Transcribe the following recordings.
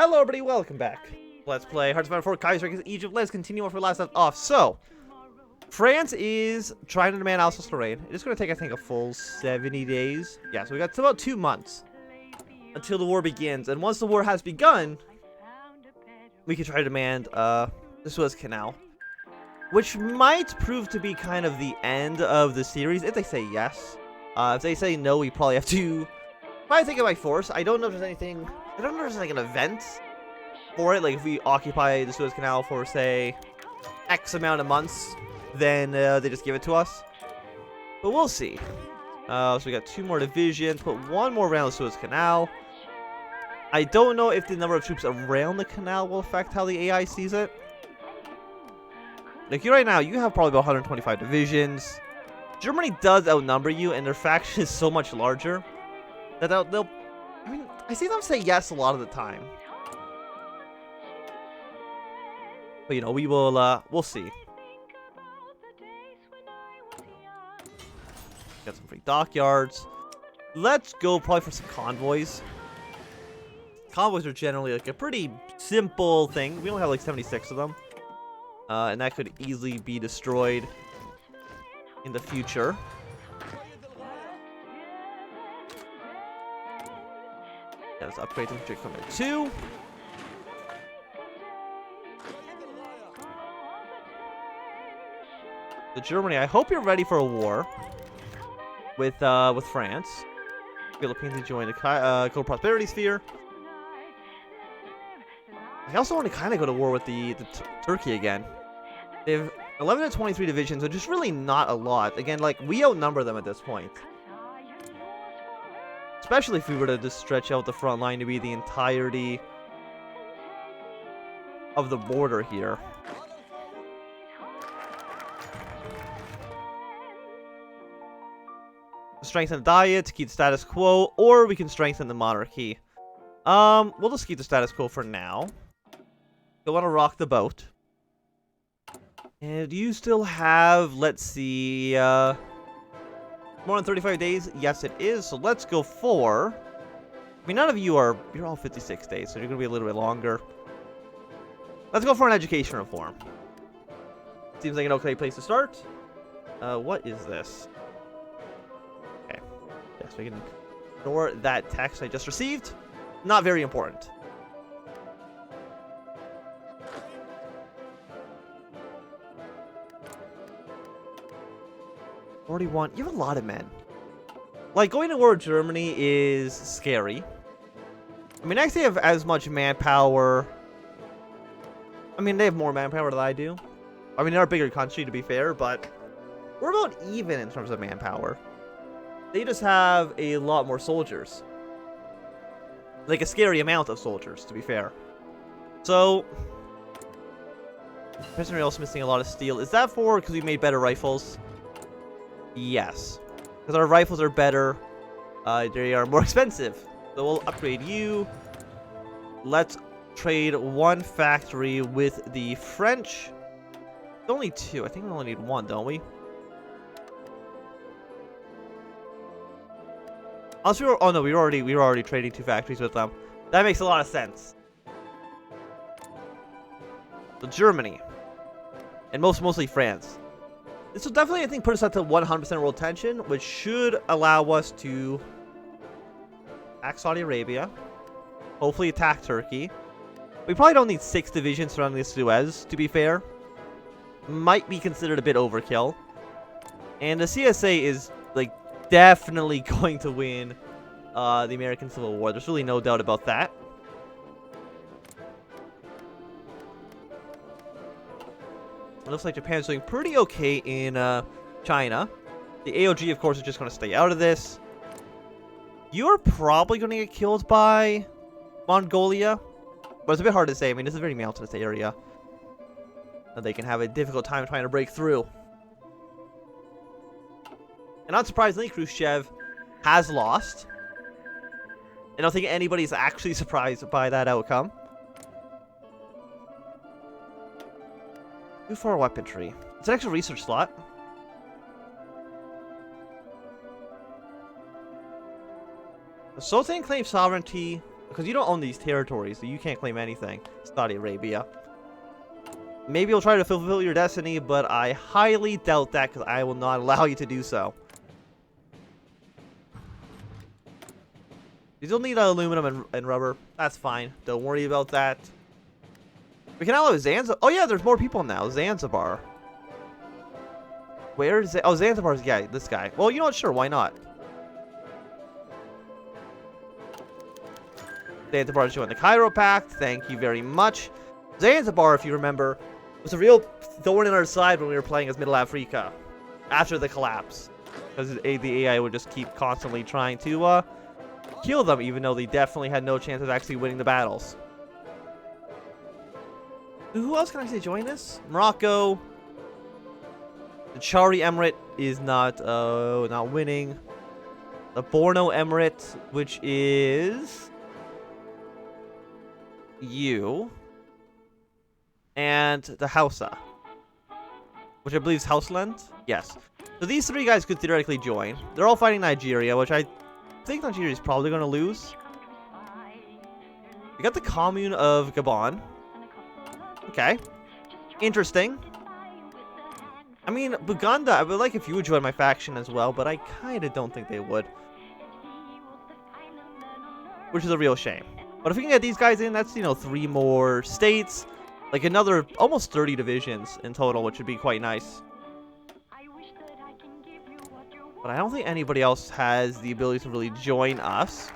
Hello everybody, welcome back. Let's play Hearts of Iron 4 Kaiserreich Egypt. Let's continue off where we last left off. So, France is trying to demand Alsace-Lorraine. It's going to take, I think, a full 70 days. Yeah, so we got about 2 months until the war begins. And once the war has begun, we can try to demand the Suez Canal, which might prove to be kind of the end of the series if they say yes. If they say no, we probably have to take it by force. I don't know if there's anything. I don't know if there's like an event for it. Like if we occupy the Suez Canal for say X amount of months, then they just give it to us. But we'll see. So we got 2 more divisions. Put 1 more around the Suez Canal. I don't know if the number of troops around the canal will affect how the AI sees it. Like right now, you have probably about 125 divisions. Germany does outnumber you, and their faction is so much larger that they'll I mean, I see them say yes a lot of the time. But you know, we'll see. Got some free dockyards. Let's go probably for some convoys. Convoys are generally like a pretty simple thing. We only have like 76 of them. And that could easily be destroyed in the future. Let's upgrade to Infantry Equipment 2. The Germany, I hope you're ready for a war with France. Philippines to join the Global Prosperity Sphere. I also want to kind of go to war with the Turkey again. They have 11 to 23 divisions, which is really not a lot. Again, like, we outnumber them at this point. Especially if we were to just stretch out the front line to be the entirety of the border here. Strengthen the diet to keep the status quo, or we can strengthen the monarchy. We'll just keep the status quo for now. Don't want to rock the boat. And you still have, let's see, more than 35 days? Yes, it is. So let's go for... I mean, none of you are... You're all 56 days, so you're going to be a little bit longer. Let's go for an education reform. Seems like an okay place to start. What is this? Okay. Yes, we can ignore that text I just received. Not very important. You have a lot of men. Like, going to war with Germany is scary. I mean, actually, they have as much manpower. I mean, they have more manpower than I do. I mean, they're a bigger country, to be fair, but we're about even in terms of manpower. They just have a lot more soldiers. Like, a scary amount of soldiers, to be fair. So, Prisoner also missing a lot of steel. Is that for because we made better rifles? Yes, because our rifles are better. They are more expensive, so we'll upgrade you. Let's trade 1 factory with the French. Only 2. I think we only need 1, don't we? Unless we were. Oh no, we were already trading 2 factories with them. That makes a lot of sense. So Germany, and mostly France. This will definitely, I think, put us up to 100% world tension, which should allow us to attack Saudi Arabia, hopefully attack Turkey. We probably don't need 6 divisions surrounding the Suez, to be fair. Might be considered a bit overkill. And the CSA is, like, definitely going to win the American Civil War. There's really no doubt about that. It looks like Japan's doing pretty okay in China. The AOG, of course, is just going to stay out of this. You're probably going to get killed by Mongolia. But it's a bit hard to say. I mean, this is a very mountainous area. And they can have a difficult time trying to break through. And unsurprisingly, Khrushchev has lost. I don't think anybody's actually surprised by that outcome. For weaponry. It's an extra research slot. The Sultan claims sovereignty because you don't own these territories, so you can't claim anything. Saudi Arabia. Maybe you'll try to fulfill your destiny, but I highly doubt that because I will not allow you to do so. You still need aluminum and rubber. That's fine. Don't worry about that. We can allow Zanzibar. Oh yeah, there's more people now. Zanzibar. Where is it? Oh, Zanzibar's guy. This guy. Well, you know what? Sure, why not? Zanzibar joined the Cairo Pact. Thank you very much. Zanzibar, if you remember, was a real thorn in our side when we were playing as Middle Africa after the collapse, because the AI would just keep constantly trying to kill them, even though they definitely had no chance of actually winning the battles. Who else can actually join this? Morocco. The Chari Emirate is not winning. The Borno Emirate, which is you. And the Hausa, which I believe is Houseland. Yes. So these three guys could theoretically join. They're all fighting Nigeria, which I think Nigeria is probably going to lose. We got the Commune of Gabon. Okay. Interesting. I mean, Buganda, I would like if you would join my faction as well, but I kind of don't think they would. Which is a real shame. But if we can get these guys in, that's, you know, 3 more states. Like another almost 30 divisions in total, which would be quite nice. But I don't think anybody else has the ability to really join us.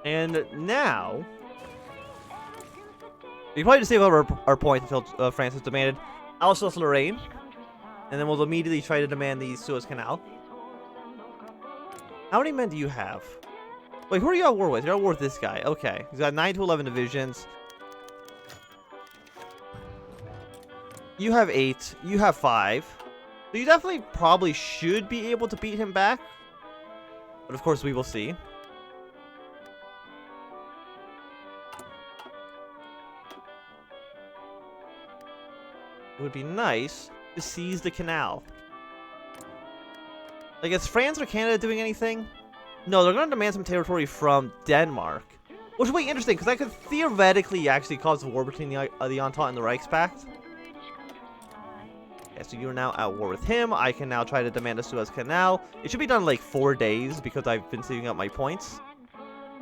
And now, we probably just save our points until France has demanded Alsace-Lorraine. And then we'll immediately try to demand the Suez Canal. How many men do you have? Wait, who are you at war with? You're at war with this guy. Okay. He's got 9 to 11 divisions. You have 8. You have 5. So you definitely probably should be able to beat him back. But of course we will see. It would be nice to seize the canal. Like, is France or Canada doing anything? No, they're going to demand some territory from Denmark. Which will be interesting, because that could theoretically actually cause a war between the Entente and the Reichspakt. Okay, so you're now at war with him. I can now try to demand a Suez Canal. It should be done in like 4 days, because I've been saving up my points.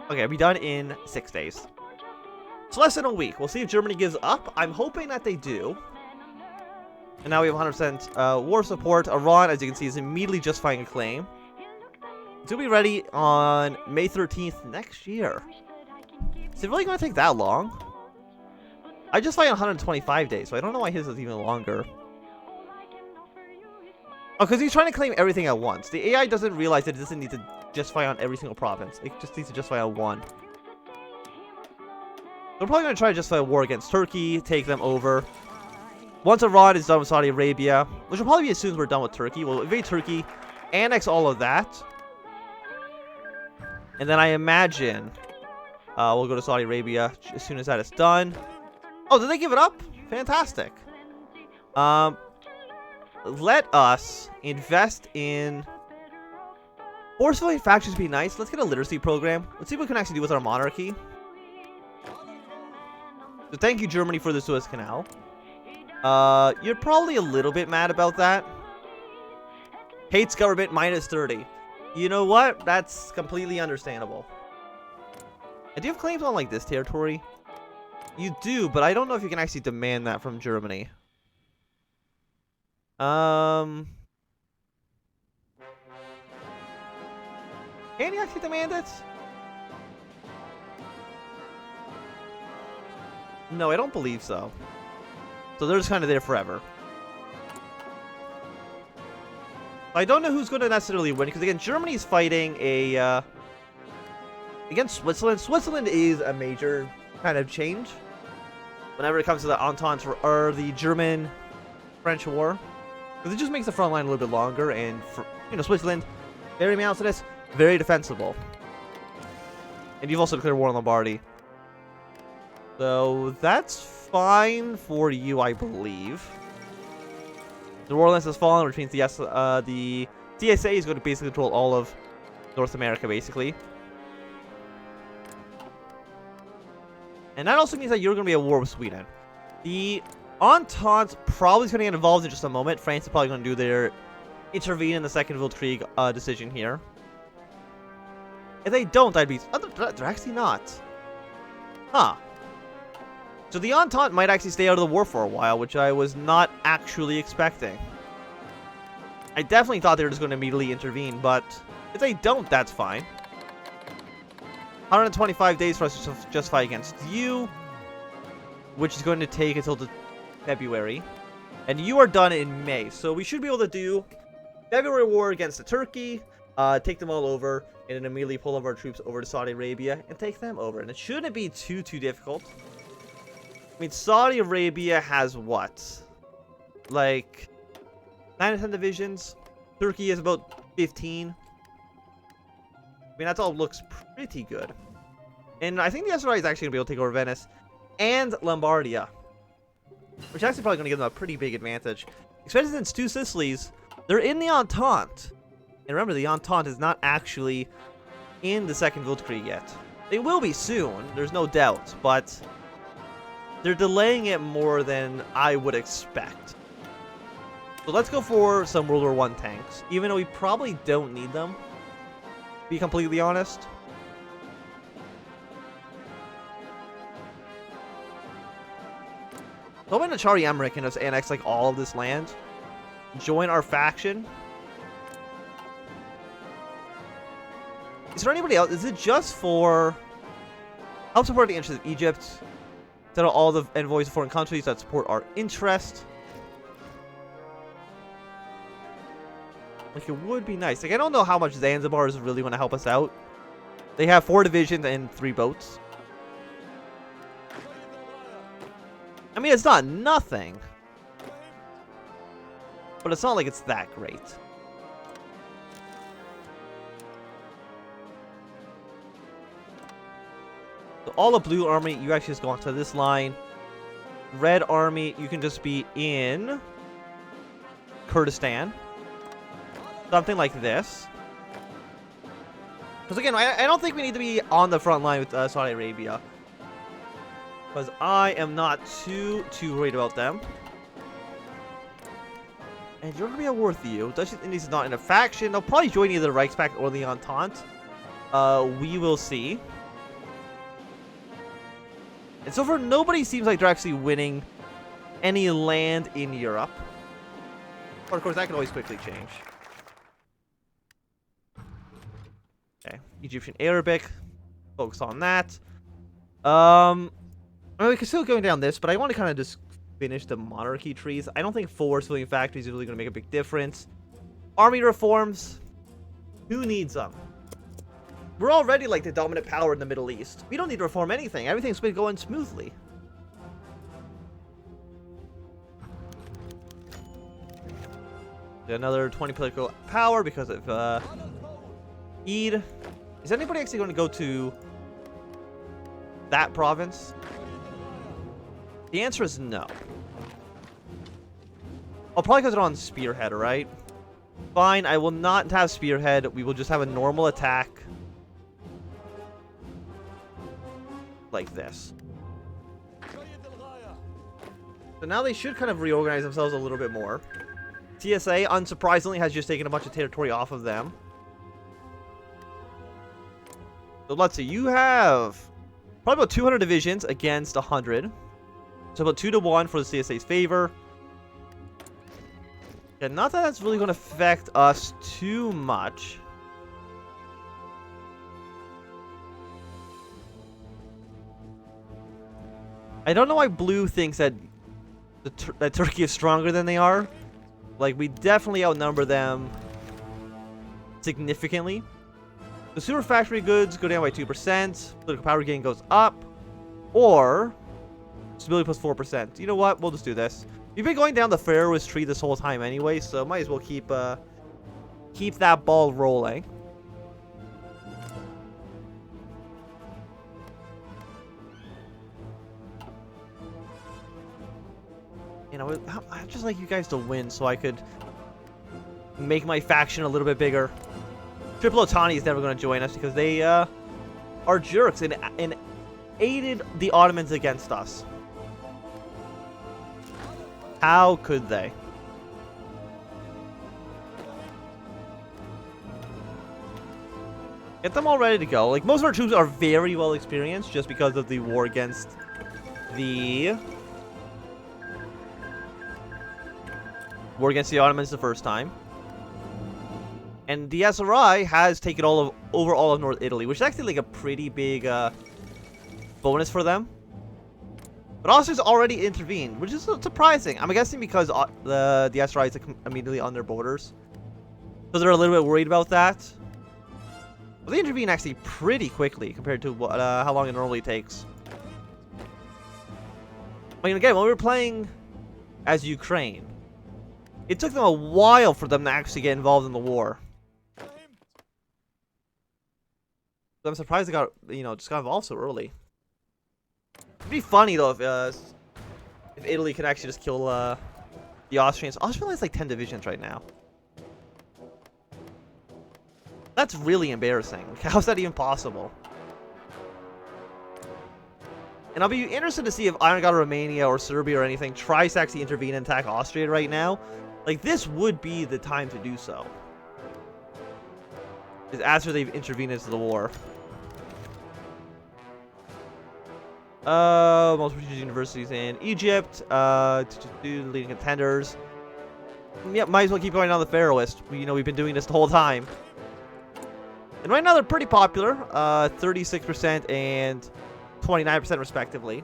Okay, it'll be done in 6 days. So less than a week. We'll see if Germany gives up. I'm hoping that they do. And now we have 100% war support. Iran, as you can see, is immediately justifying a claim. It'll be ready on May 13th next year. Is it really going to take that long? I just fight 125 days, so I don't know why his is even longer. Oh, because he's trying to claim everything at once. The AI doesn't realize that it doesn't need to justify on every single province. It just needs to justify on one. They're probably going to try to justify a war against Turkey, take them over. Once Iran is done with Saudi Arabia, which will probably be as soon as we're done with Turkey, we'll invade Turkey, annex all of that. And then I imagine we'll go to Saudi Arabia as soon as that is done. Oh, did they give it up? Fantastic. Let us invest in... Forcefully factions would be nice. Let's get a literacy program. Let's see what we can actually do with our monarchy. So thank you, Germany, for the Suez Canal. You're probably a little bit mad about that. Hates government minus 30. You know what? That's completely understandable. I do have claims on, like, this territory. You do, but I don't know if you can actually demand that from Germany. Can you actually demand it? No, I don't believe so. So they're just kind of there forever. I don't know who's going to necessarily win, because again, Germany's fighting a against Switzerland. Switzerland is a major kind of change whenever it comes to the Entente or the German-French war, because it just makes the front line a little bit longer. And for, you know, Switzerland, very mountainous, very defensible, and you've also declared war on Lombardy, so that's fine for you, I believe. The Royal Alliance has fallen, which means the CSA is going to basically control all of North America, basically. And that also means that you're going to be at war with Sweden. The Entente probably is going to get involved in just a moment. France is probably going to do their intervene in the Second Weltkrieg decision here. If they don't, I'd be... Oh, they're actually not. Huh. So the Entente might actually stay out of the war for a while, which I was not actually expecting. I definitely thought they were just going to immediately intervene, but if they don't, that's fine. 125 days for us to justify against you, which is going to take until February. And you are done in May, so we should be able to do February war against the Turkey, take them all over, and then immediately pull all of our troops over to Saudi Arabia and take them over. And it shouldn't be too difficult. I mean, Saudi Arabia has what? Like 9 to 10 divisions. Turkey is about 15. I mean, that all looks pretty good. And I think the SRI is actually going to be able to take over Venice and Lombardia, which is actually probably going to give them a pretty big advantage. Especially since two Sicilies, they're in the Entente. And remember, the Entente is not actually in the Second Weltkrieg yet. They will be soon, there's no doubt, but they're delaying it more than I would expect. So let's go for some World War I tanks, even though we probably don't need them, to be completely honest. So when Achari Emmerich can just annex like all of this land, join our faction. Is there anybody else? Is it just for help support the interests of Egypt? Instead of all the envoys of foreign countries that support our interest? Like, it would be nice. Like, I don't know how much Zanzibar is really going to help us out. They have 4 divisions and 3 boats. I mean, it's not nothing. But it's not like it's that great. So all the blue army, you actually just go onto this line. Red army, you can just be in Kurdistan. Something like this. Because again, I don't think we need to be on the front line with Saudi Arabia. Because I am not too worried about them. And you're going to be at war with you. Dutch Indies is not in a faction. They'll probably join either the Reichspakt or the Entente. We will see. And so far, nobody seems like they're actually winning any land in Europe. But of course, that can always quickly change. Okay, Egyptian Arabic. Focus on that. I mean, we can still go down this, but I want to kind of just finish the monarchy trees. I don't think 4 civilian factories is really going to make a big difference. Army reforms. Who needs them? We're already like the dominant power in the Middle East. We don't need to reform anything. Everything's been going smoothly. Another 20 political power because of Eid. Is anybody actually going to go to that province? The answer is no. Oh, probably because they're on Spearhead, right? Fine, I will not have Spearhead. We will just have a normal attack. Like this. So now they should kind of reorganize themselves a little bit more. TSA, unsurprisingly, has just taken a bunch of territory off of them. So let's see, you have probably about 200 divisions against 100. So about 2-1 for the CSA's favor. And not that that's really going to affect us too much. I don't know why Blue thinks that that Turkey is stronger than they are. Like, we definitely outnumber them significantly. The super factory goods go down by 2%. Political power gain goes up. Or stability plus 4%. You know what? We'll just do this. We've been going down the Pharaoh's tree this whole time anyway, so might as well keep that ball rolling. You know, I'd just like you guys to win so I could make my faction a little bit bigger. Triple Otani is never going to join us because they are jerks and aided the Ottomans against us. How could they? Get them all ready to go. Like, most of our troops are very well experienced just because of the war against the Ottomans the first time. And the SRI has taken over all of North Italy, which is actually like a pretty big bonus for them. But Austria's already intervened, which is surprising. I'm guessing because the SRI is immediately on their borders. So they're a little bit worried about that. But they intervene actually pretty quickly compared to what, how long it normally takes. I mean, again, when we were playing as Ukraine, it took them a while for them to actually get involved in the war. So I'm surprised they got, just got involved so early. It'd be funny though if Italy could actually just kill the Austrians. Austria has like 10 divisions right now. That's really embarrassing. How's that even possible? And I'll be interested to see if Iron God of Romania or Serbia or anything tries to actually intervene and attack Austria right now. Like, this would be the time to do so. Is after they've intervened into the war. Most prestigious universities in Egypt. Leading contenders. Yep, might as well keep going on the Pharaohist. We've been doing this the whole time. And right now they're pretty popular. 36% and 29% respectively.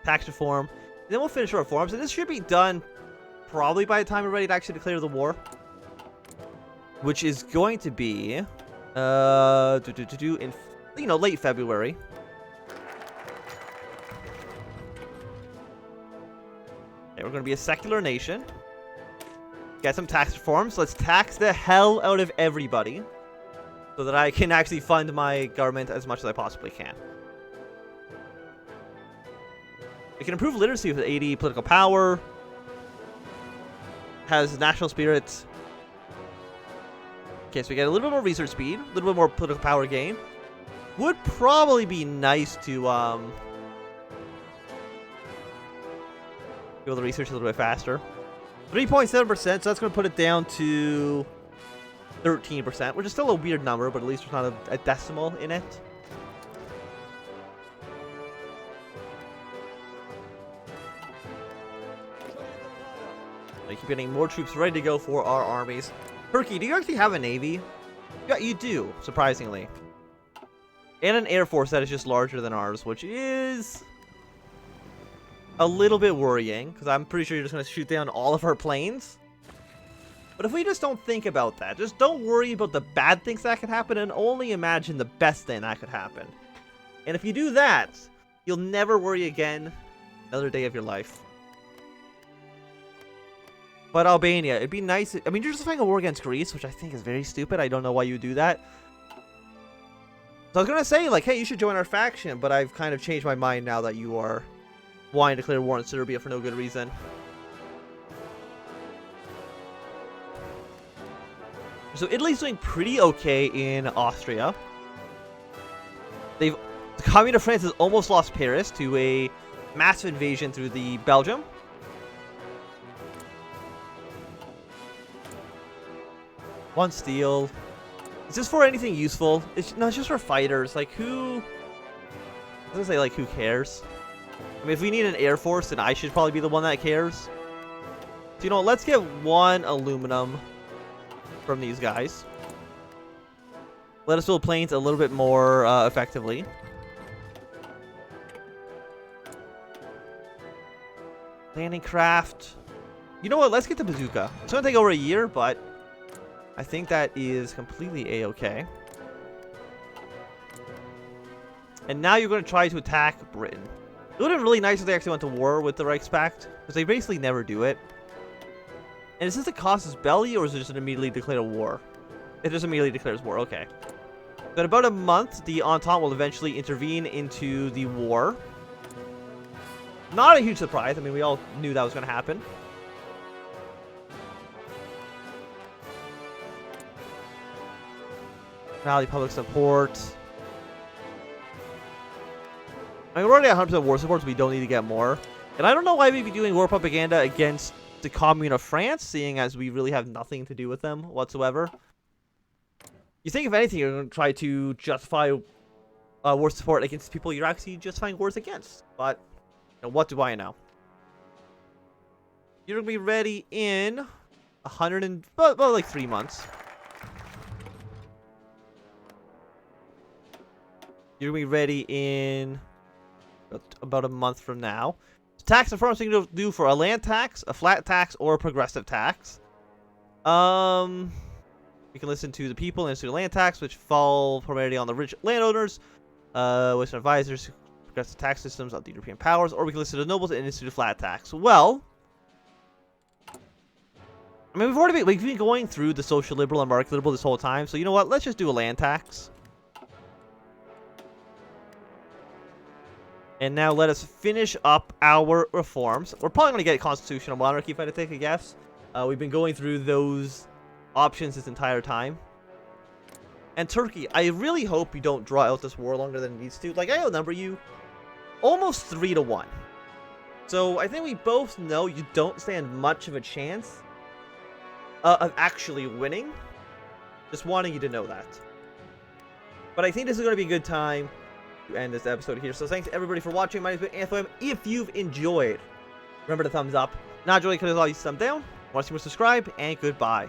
Tax reform. And then we'll finish our reforms. And this should be done probably by the time we're ready to actually declare the war. Which is going to be in late February. Okay, we're going to be a secular nation. Get some tax reforms. Let's tax the hell out of everybody so that I can actually fund my government as much as I possibly can. It can improve literacy with 80 political power. Has national spirit. Okay, so we get a little bit more research speed, a little bit more political power gain. Would probably be nice to be able to research a little bit faster. 3.7%, so that's going to put it down to 13%, which is still a weird number, but at least there's not a decimal in it. I keep getting more troops ready to go for our armies. Turkey, do you actually have a navy? Yeah, you do, surprisingly. And an air force that is just larger than ours, which is a little bit worrying, because I'm pretty sure you're just going to shoot down all of our planes. But if we just don't think about that, just don't worry about the bad things that could happen, and only imagine the best thing that could happen. And if you do that, you'll never worry again another day of your life. But Albania, it'd be nice. I mean, you're just fighting a war against Greece, which I think is very stupid. I don't know why you do that. So I was going to say, like, hey, you should join our faction, but I've kind of changed my mind now that you are wanting to declare war on Serbia for no good reason. So Italy's doing pretty okay in Austria. The Commune of France has almost lost Paris to a massive invasion through the Belgium. One steel. Is this for anything useful? No, it's just for fighters. Like, who... I was gonna say, like, who cares? I mean, if we need an air force, then I should probably be the one that cares. So, let's get one aluminum from these guys. Let us build planes a little bit more effectively. Landing craft. You know what? Let's get the bazooka. It's gonna take over a year, but I think that is completely a-okay. And now you're going to try to attack Britain. It would have been really nice if they actually went to war with the Reichspakt, because they basically never do it. And is this a casus belli, or is it just an immediately declare war? It just immediately declares war, okay. So in about a month, the Entente will eventually intervene into the war. Not a huge surprise. I mean, we all knew that was going to happen. Rally public support. I mean, we're already at 100% war support, so we don't need to get more. And I don't know why we'd be doing war propaganda against the Commune of France, seeing as we really have nothing to do with them whatsoever. You think, if anything, you're going to try to justify war support against people you're actually justifying wars against. But, you know, what do I know? You're going to be ready in like 3 months. You're going to be ready in about a month from now. Tax reforms you can do for a land tax, a flat tax, or a progressive tax. We can listen to the people and institute a land tax, which fall primarily on the rich landowners, Western advisors, progressive tax systems of the European powers, or we can listen to the nobles and institute a flat tax. Well, I mean, we've been going through the social liberal and market liberal this whole time, so you know what? Let's just do a land tax. And now let us finish up our reforms. We're probably going to get constitutional monarchy, if I had to take a guess. We've been going through those options this entire time. And Turkey, I really hope you don't draw out this war longer than it needs to. Like, I outnumber you almost 3-1. So I think we both know you don't stand much of a chance of actually winning. Just wanting you to know that. But I think this is going to be a good time end this episode here. So thanks everybody for watching. My name has been Anthem. If you've enjoyed, remember to thumbs up. Not enjoying, because all you thumb down. Want to see more, subscribe, and goodbye.